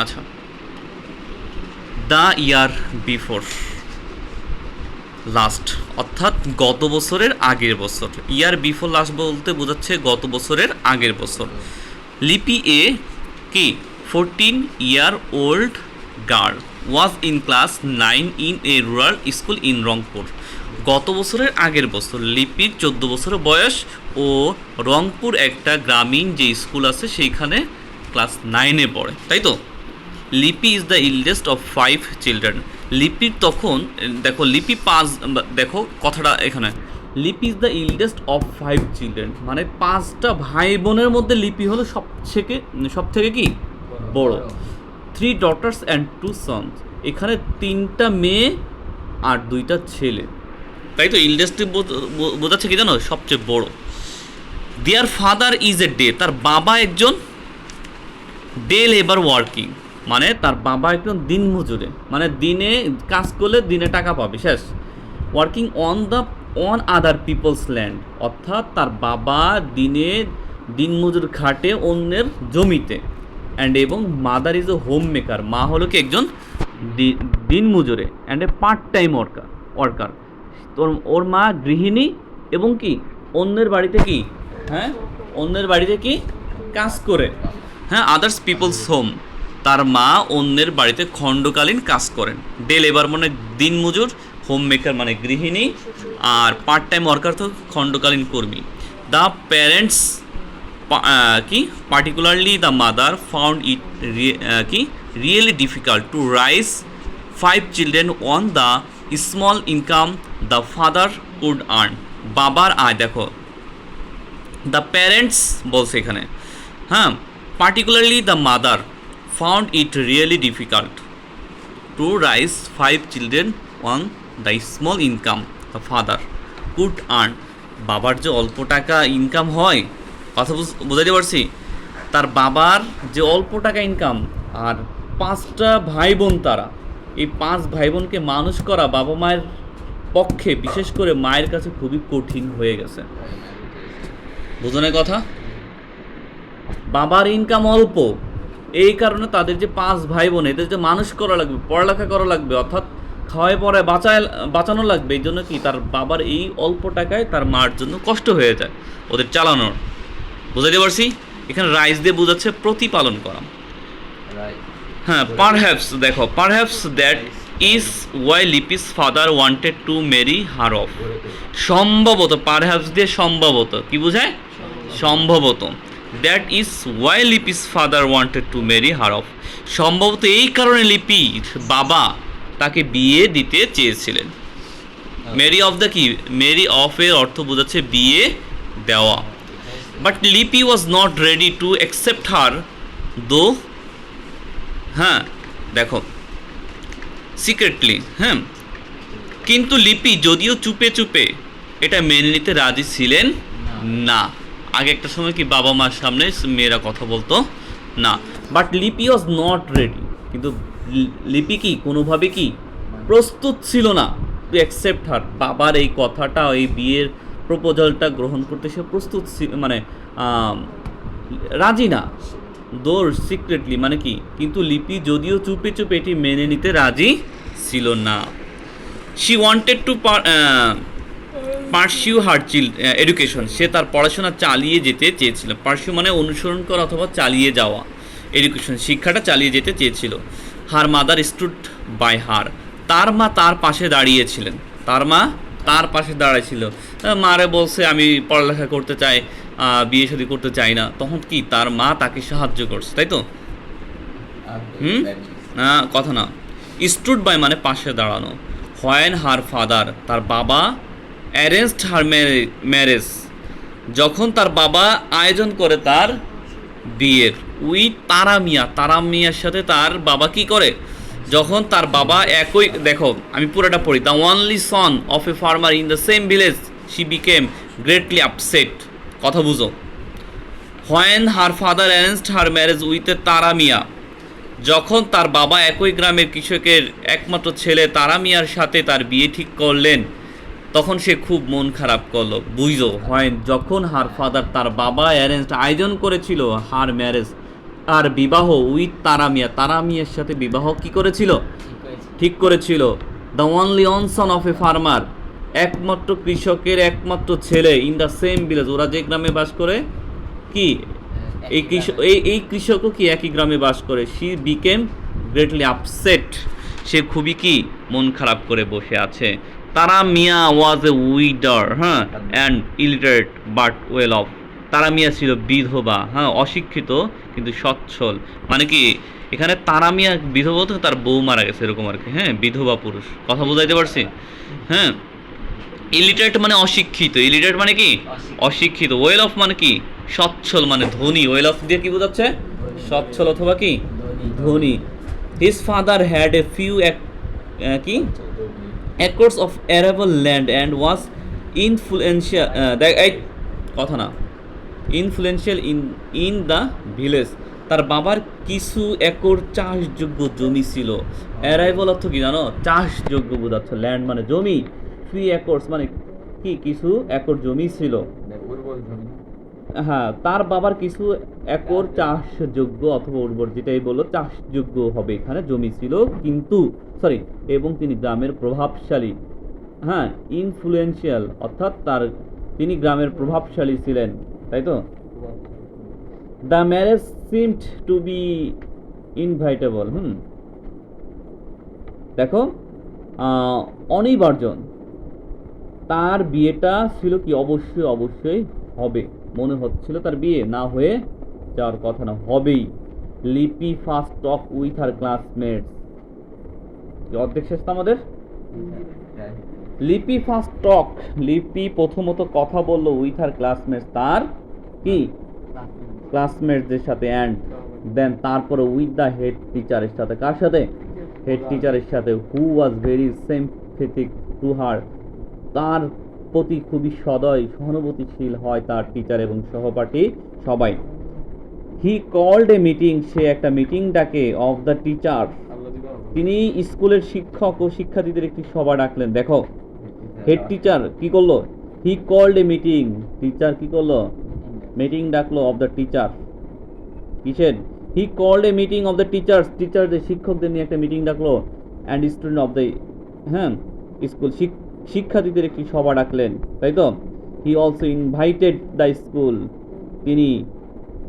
আচ্ছা, the year before last অর্থাৎ গত বছরের আগের বছর। ইয়ার বিফোর লাস্ট বলতে বোঝাচ্ছে গত বছরের আগের বছর। লিপি এ কি 14-year-old girl was in class 9 in a rural school in Rangpur. গত বছরের আগের বছর লিপির 14 বছরের বয়স ও রংপুর একটা গ্রামীণ যে স্কুল আছে সেইখানে ক্লাস 9-এ পড়ে, তাই তো। লিপি is the eldest of 5 children. লিপির তখন দেখো লিপি 5, দেখো কথাটা এখানে, লিপি is the eldest of 5 children মানে 5টা ভাই বোনের মধ্যে লিপি হলো সব থেকে কি বড়। 3 daughters and 2 sons, এখানে 3টা মেয়ে আর 2টা ছেলে, তাই তো। ইল্ডেস্ট বোঝাচ্ছে কি জানো, সবচেয়ে বড়। Their father is a day, তার বাবা একজন ডে লেবার ওয়ার্কিং, মানে তার বাবা একজন দিন মজুরে, মানে দিনে কাজ করলে দিনে টাকা পাবে, শেষ। Working on other people's land, অর্থাৎ তার বাবা দিন মজুর খাটে অন্যের জমিতে। অ্যান্ড এবং mother is a home maker, মা হলো কি একজন দিন মজুরে। And a part time worker, তোর ওর মা গৃহিণী এবং কি অন্যের বাড়িতে কি, হ্যাঁ অন্যের বাড়িতে কি কাজ করে, হ্যাঁ আদার্স পিপলস হোম, তার মা অন্যের বাড়িতে খণ্ডকালীন কাজ করেন। ডে লেবার মানে দিন মজুর, হোম মেকার মানে গৃহিণী, আর পার্ট টাইম ওয়ার্কার তো খণ্ডকালীন কর্মী। দ্য প্যারেন্টস কি particularly the mother found it কি really difficult to raise 5 children on the small income the father could earn. বাবার আয় দেখো, দ্য প্যারেন্টস বলছে এখানে, হ্যাঁ particularly the mother found it really difficult to raise 5 children on the small income the father could earn. বাবার যে অল্প টাকা ইনকাম হয়, কথা বোঝাতে পারছি, তার বাবার যে অল্প টাকা ইনকাম, আর 5টা ভাই বোন, তারা এই 5 ভাই বোনকে মানুষ করা বাবা মায়ের পক্ষে, বিশেষ করে মায়ের কাছে খুবই কঠিন হয়ে গেছে। বোঝনের কথা, বাবার ইনকাম অল্প, এই কারণে তাদের যে 5 ভাই বোন, এদের যে মানুষ করা লাগবে, পড়ালেখা করা লাগবে, অর্থাৎ খাওয়ায় পড়ায় বাঁচানো লাগবে, এই জন্য কি তার বাবার এই অল্প টাকায় তার মার জন্য কষ্ট হয়ে যায় ওদের চালানোর। বুঝাতে পারছি, এখানে রাইজ দিয়ে বোঝাচ্ছে প্রতিপালন করা। হ্যাঁ পারহ্যাপস দেখো, perhaps that is why Lipi's father wanted to marry her off. সম্ভবত, পারহ্যাপস দিয়ে সম্ভবত কি বোঝায়, সম্ভবত। That is why Lipi's father wanted to marry her off, সম্ভবত এই কারণে লিপির বাবা তাকে বিয়ে দিতে চেয়েছিলেন। মেরি অফ দ্য কি, মেরি অফ এর অর্থ বোঝাচ্ছে বিয়ে দেওয়া। But Lipi was not ready to accept her though, হ্যাঁ দেখো সিক্রেটলি, হ্যাঁ কিন্তু লিপি যদিও চুপে চুপে এটা মেনে নিতে রাজি ছিলেন না। আগে একটা সময় কি বাবা মার সামনে মেয়েরা কথা বলতো না। But Lipi was not ready, কিন্তু লিপি কি কোনোভাবে কি প্রস্তুত ছিল না টু অ্যাকসেপ্ট হার, বাবার এই কথাটা, এই বিয়ের প্রপোজালটা গ্রহণ করতে সে প্রস্তুত মানে রাজি না। দোর সিক্রেটলি মানে কি, কিন্তু লিপি যদিও চুপে চুপে এটি মেনে নিতে রাজি ছিল না। She wanted to pursue her education, সে তার পড়াশোনা চালিয়ে যেতে চেয়েছিল। পারসিউ মানে অনুসরণ করা অথবা চালিয়ে যাওয়া, এডুকেশন শিক্ষাটা চালিয়ে যেতে চেয়েছিল। Her mother stood by her, তার মা তার পাশে দাঁড়িয়েছিলেন, তার মা তার পাশে দাঁড়াইছিল। মারে বলছে আমি পড়ালেখা করতে চাই, বিয়ে শাদী করতে চাই না, তখন কি তার মা তাকে সাহায্য করছে, তাই তো। কথা না, স্টুড বাই মানে পাশে দাঁড়ানো। হোয়েন হার ফাদার, তার বাবা অ্যারেঞ্জড হার ম্যারেজ, যখন তার বাবা আয়োজন করে তার বিয়ের, উইথ তারা মিয়ার সাথে তার বাবা কি করে, যখন তার বাবা একই, দেখো আমি পুরোটা পড়ি, the only son of a farmer in the same village she became greatly upset. কথা বুঝো, when her father arranged her marriage with a তারা মিয়া, যখন তার বাবা একই গ্রামের কৃষকের একমাত্র ছেলে তারা মিয়ার সাথে তার বিয়ে ঠিক করলেন, তখন সে খুব মন খারাপ করলো। বুঝো, হয় যখন হার ফাদার তার বাবা অ্যারেঞ্জড আয়োজন করেছিল হার ম্যারেজ আর বিবাহ উইথ তারামিয়া, তারামিয়ার সাথে বিবাহ কি করেছিল? ঠিক করেছিল। দ্য অনলি অনসন অফ এ ফার্মার, একমাত্র কৃষকের একমাত্র ছেলে, ইন দ্য সেম ভিলেজ, ওরা যে গ্রামে বাস করে, কি এই কৃষক, এই কৃষকও কি একই গ্রামে বাস করে। শি বিকেম গ্রেটলি আপসেট, সে খুবই কি মন খারাপ করে বসে আছে। তারা মিয়া ওয়াজ এ উইডার, হ্যাঁ, and illiterate but well of, তারা মিয়া ছিল বিধবা, হ্যাঁ, অশিক্ষিত কিন্তু সচ্ছল। মানে কি এখানে তারা মিয়া বিধবা বলতে তার বউ মারা গেছে এরকম আর কি, হ্যাঁ, বিধবা পুরুষ, কথা বুঝাইতে পারছি? হ্যাঁ, ইলিটারেট মানে অশিক্ষিত, ইলিটারেট মানে কি অশিক্ষিত, ওয়েল অফ মানে কি সচ্ছল, মানে ধনী। ওয়েল অফ দিয়ে কি বোঝাচ্ছে? সচ্ছল অথবা কি ধনী। His father had a few কি acres of arable land and was influential, কথা না, ইনফ্লুয়েন্সিয়াল ইন দ্য ভিলেজ, তার বাবার কিছু একর চাষযোগ্য জমি ছিল। অ্যারাইভাল অর্থ কি জানো? চাষযোগ্য বোঝাচ্ছে, ল্যান্ড মানে জমি, ফি একর্স মানে কি কিছু একর জমি ছিল। হ্যাঁ, তার বাবার কিছু একর চাষযোগ্য অথবা উর্বর, যেটাই বললো চাষযোগ্য হবে এখানে, জমি ছিল কিন্তু, সরি, এবং তিনি গ্রামের প্রভাবশালী, হ্যাঁ, ইনফ্লুয়েন্সিয়াল অর্থাৎ তিনি গ্রামের প্রভাবশালী ছিলেন, তাই তো। The marriage seemed to be inevitable, দেখো অনিবার্জন, তার বিয়েটা ছিল কি অবশ্যই অবশ্যই হবে, মনে হচ্ছিল তার বিয়ে না হয়ে যাওয়ার কথা না, হবেই। লিপি first talk with her classmates, অর্ধেক শেষ তো আমাদের। লিপি ফার্স্ট টক, লিপি প্রথমত কথা বললো উইথ হার ক্লাসমেটস, তার কি ক্লাসমেটসদের সাথে, অ্যান্ড দেন তারপরে উইথ দ্য হেড টিচারের সাথে, কার সাথে? হেড টিচারের সাথে। Who was very sympathetic to her, তার প্রতি খুবই সদয় সহানুভূতিশীল হয় তার টিচার এবং সহপাঠী সবাই। হি কল্ড এ মিটিং, সে একটা মিটিং ডাকে, অফ দ্য টিচার, তিনি স্কুলের শিক্ষক ও শিক্ষার্থীদের একটি সভা ডাকলেন। দেখো হেড টিচার কি করলো? He called a meeting, teacher কি করলো? মিটিং ডাকলো, অফ দ্য টিচার, কিসের? He called a meeting of the teachers, টিচারদের শিক্ষকদের নিয়ে একটা মিটিং ডাকলো, অ্যান্ড স্টুডেন্ট অফ দ্য, হ্যাঁ, স্কুল শিক্ষার্থীদের একটি সভা ডাকলেন, তাই তো। He also invited the school, তিনি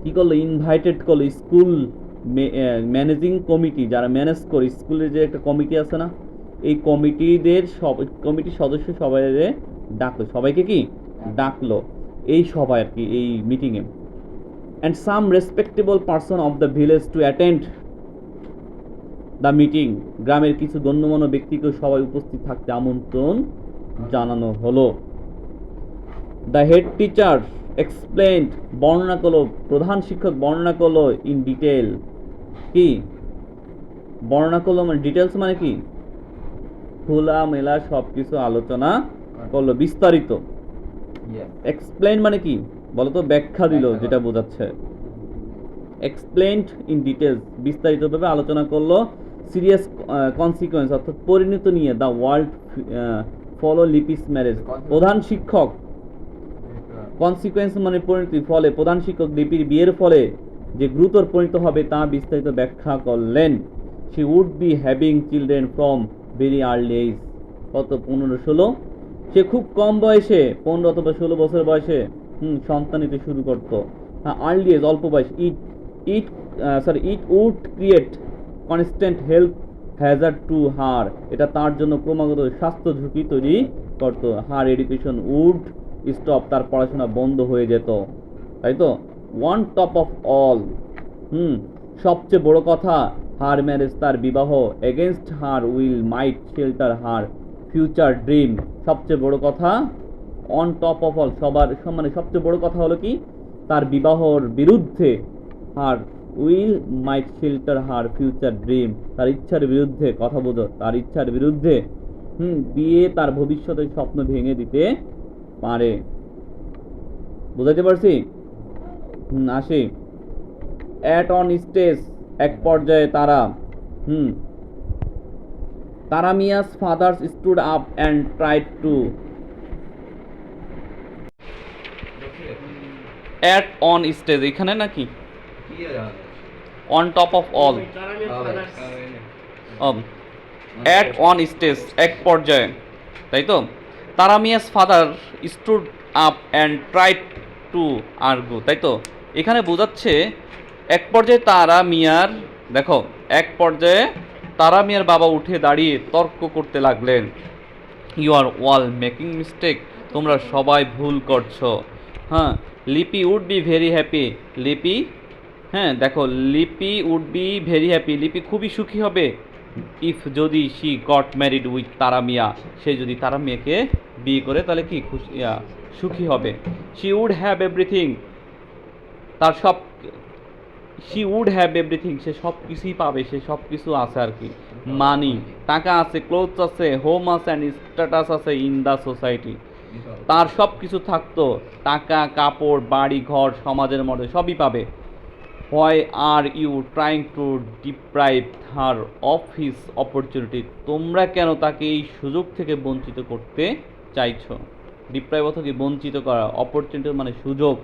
কি করলো? ইনভাইটেড করলো স্কুল ম্যানেজিং কমিটি, যারা ম্যানেজ করে স্কুলের যে একটা কমিটি আছে না, এই কমিটির সদস্য সবাই ডাকলো, সবাইকে কি ডাকলো এই সভায় আর কি, এই মিটিংয়ে। And some respectable person of the village to attend the meeting, গ্রামের কিছু গণ্যমান্য ব্যক্তিকে সবাই উপস্থিত থাকতে আমন্ত্রণ জানানো হলো। দ্য হেড টিচার এক্সপ্লেইনড, বর্ণনা করলো, প্রধান শিক্ষক বর্ণনা করলো, ইন ডিটেল, কি বর্ণনা করলো মানে ডিটেলস মানে কি খোলা মেলা সব কিছু আলোচনা করলো, বিস্তারিত। এক্সপ্লেইন মানে কি বলো তো? ব্যাখ্যা দিল, যেটা বোঝাচ্ছে। এক্সপ্লেইনড ইন ডিটেলস, বিস্তারিতভাবে আলোচনা করলো। সিরিয়াস কনসিকুয়েন্স অর্থাৎ পরিণত নিয়ে, the world follow Lipi's marriage, প্রধান শিক্ষক, কনসিকুয়েন্স মানে পরিণতি, ফলে প্রধান শিক্ষক লিপির বিয়ের ফলে যে গুরুতর পরিণত হবে তা বিস্তারিত ব্যাখ্যা করলেন। She would be having children from very early age, কত 15-16, সে খুব কম বয়সে 15 অথবা 16 বছর বয়সে সন্তান নিতে শুরু করতো। হ্যাঁ, আর্লি এজ অল্প বয়স। It would create constant health hazard to her, এটা তার জন্য ক্রমাগত স্বাস্থ্য ঝুঁকি তৈরি করতো। হার এডুকেশন উড স্টপ, তার পড়াশোনা বন্ধ হয়ে যেত, তাই তো। ওয়ান টপ অফ অল, সবচেয়ে বড় কথা, হার ম্যারেজ, তার বিবাহ, against her will might shelter her future dream, সবচেয়ে বড় কথা, অন টপ অফ অল, সবার মানে সবচেয়ে বড় কথা হলো কি, তার বিবাহর বিরুদ্ধে, her will might shelter her future dream, তার ইচ্ছার বিরুদ্ধে, কথা বোঝো, তার ইচ্ছার বিরুদ্ধে বিয়ে তার ভবিষ্যতের স্বপ্ন ভেঙে দিতে পারে। বুঝাইতে পারছি? আসি। অ্যাট অন স্টেজ, এক পর্যায়ে তারা Mia's father's stood up and tried to, at on stage এখানে নাকি on top of all, at one stage, এক পর্যায়ে, তাই তো। তারা Mia's father stood up and tried to argue, তাই তো। এখানে বোঝাচ্ছে এক পর্যায়ে তারা মিয়ার, দেখো, এক পর্যায়ে তারা মিয়ার বাবা উঠে দাঁড়িয়ে তর্ক করতে লাগলেন। You are all making mistake, তোমরা সবাই ভুল করছো। হ্যাঁ, লিপি উড বি ভেরি হ্যাপি, লিপি, হ্যাঁ দেখো, লিপি উড বি ভেরি হ্যাপি, লিপি খুবই সুখী হবে। ইফ, যদি শি গট ম্যারিড উইথ তারা মিয়া, সে যদি তারা মিয়াকে বিয়ে করে তাহলে কি খুশি, সুখী হবে। শি উড হ্যাভ এভরিথিং, তার সব, শি উড হ্যাভ এভরিথিং, সে সব কিছুই পাবে, সে সব কিছু আছে আর কি। মানি, টাকা আছে, ক্লোথস আছে, হোম আছে, অ্যান্ড স্ট্যাটাস আছে ইন দ্য সোসাইটি, তার সব কিছু থাকতো, টাকা, কাপড়, বাড়ি, ঘর, সমাজের মধ্যে সবই পাবে। Why are you trying to deprive her of his opportunity, তোমরা কেন তাকে এই সুযোগ থেকে বঞ্চিত করতে চাইছো। ডিপ্রাইভ অর্থ কি, বঞ্চিত করা, অপরচুনিটি মানে সুযোগ,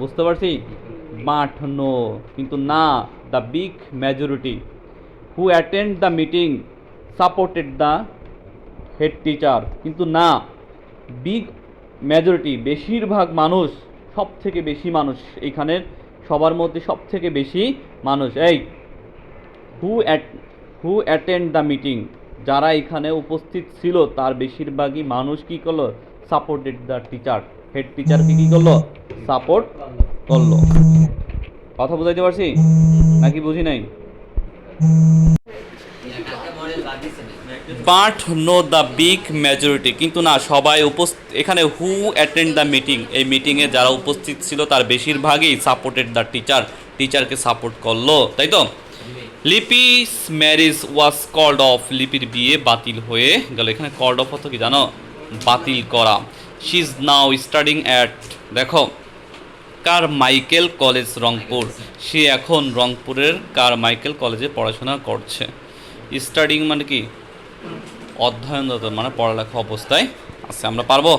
বুঝতে পারছি। বাট নো, কিন্তু না, the big majority who attend the meeting supported the head teacher, কিন্তু না, বিগ মেজরিটি, বেশিরভাগ মানুষ, সব থেকে বেশি মানুষ, এইখানের সবার মধ্যে সব থেকে বেশি মানুষ, এই হু অ্যাটেন্ড দ্য মিটিং, যারা এখানে উপস্থিত ছিল তার বেশিরভাগই মানুষ কী করলো, সাপোর্টেড দ্য টিচার, হেড টিচারকে কী করলো, সাপোর্ট করলো। কথা বুঝাইতে পারছি নাকি বুঝি নাই? But know the big majority, কিন্তু না, সবাই এখানে হু অ্যাটেন্ড দ্য মিটিং, এই মিটিংয়ে যারা উপস্থিত ছিল তার বেশিরভাগই সাপোর্টেড দ্য টিচার, টিচারকে সাপোর্ট করলো, তাই তো। Lipi's marriage was called off, লিপির বিয়ে বাতিল হয়ে গেল। এখানে কল্ড অফ অর্থ কি জানো, বাতিল করা। She is now studying at, দেখো, কারমাইকেল কলেজ রংপুর, সে এখন রংপুরের কারমাইকেল কলেজে পড়াশোনা করছে। স্টাডিং মানে কি, অধ্যয়নরত, মানে পড়ালেখা অবস্থায় আছে। আমরা পারবো?